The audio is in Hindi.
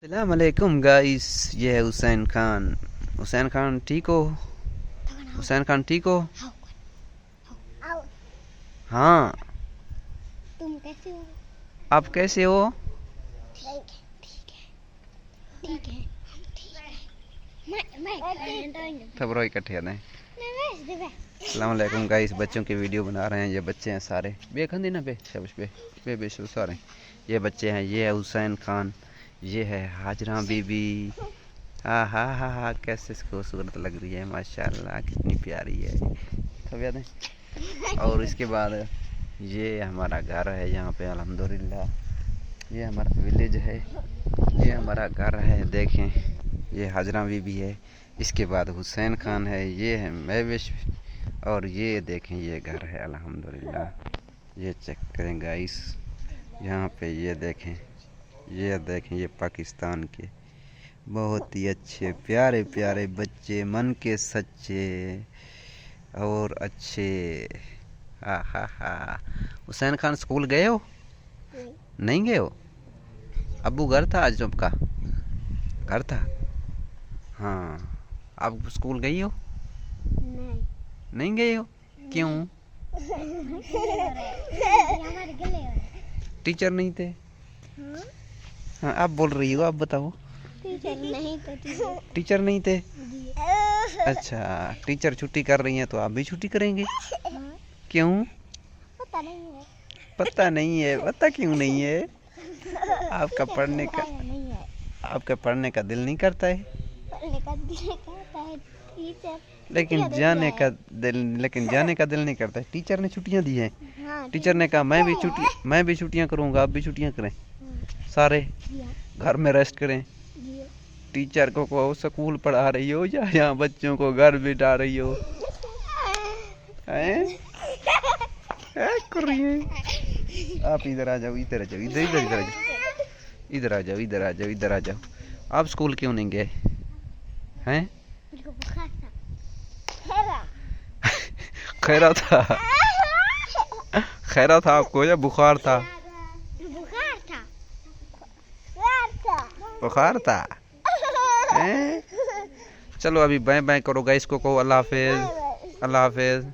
अस्सलाम वालेकुम गाइस, ये है हुसैन खान। हुसैन खान ठीक हो? हुसैन खान ठीक हो? हाँ। तुम कैसे हो? आप कैसे हो? ठीक है। मैं सब रोई इकट्ठे हैं। अस्सलाम वालेकुम गाइस, बच्चों की वीडियो बना रहे हैं। ये बच्चे हैं सारे बेखंदी ना बे शबश बे सारे ये बच्चे हैं। ये है हुसैन खान, ये है हाजरा बीबी। हा कैसे खूबसूरत लग रही है, माशाल्लाह कितनी प्यारी है। सब याद है। और इसके बाद ये हमारा घर है यहाँ पे अल्हम्दुलिल्लाह। ये हमारा विलेज है, ये हमारा घर है। देखें, ये हाजरा बीबी है। इसके बाद हुसैन खान है, ये है महविश। और ये देखें, ये घर है अल्हम्दुलिल्लाह। ये चेक करें गाइस, यहाँ पे ये देखें, ये पाकिस्तान के बहुत ही अच्छे प्यारे प्यारे बच्चे, मन के सच्चे और अच्छे। हा। हुसैन खान स्कूल गए हो? नहीं गए हो? अब्बू घर था आज आपका? घर था। हाँ, आप स्कूल गई हो? नहीं। नहीं गए हो? क्यों? हमारे गले टीचर नहीं थे? हाँ? हाँ, आप बोल रही हो, आप बताओ। टीचर नहीं तो टीचर नहीं थे? जी। अच्छा, टीचर छुट्टी कर रही हैं तो आप भी छुट्टी करेंगे? हाँ? क्यों? पता नहीं है। पता नहीं है? पता क्यों नहीं है? आपका टीचर पढ़ने का बताया नहीं है। आपका पढ़ने का दिल नहीं करता है? पढ़ने का दिल कहता है टीचर लेकिन छुट्टियां दे जाने दिया का है। दिल नहीं करता है। टीचर ने छुट्टियां दी हैं। हाँ, टीचर ने कहा मैं भी छुट्टियां करूंगा, आप भी छुट्टियां करें। हाँ, सारे जी हाँ, घर में रेस्ट करें। जी हाँ। टीचर को स्कूल पढ़ा रही हो या यहाँ बच्चों को घर बिठा रही हो? हैं? कर रही हैं? आप इधर आ जाओ, इधर आ जाओ, इधर आ जाओ, इधर आ जाओ। आप स्कूल क्यों नहीं गए हैं? मुझको बुखार था। खैरा था? खैरा था आपको या बुखार था? बुखार था। बुखार था। हैं? चलो अभी बाय बाय करो गाइस को, कहो अल्लाह हाफिज। अल्लाह हाफिज।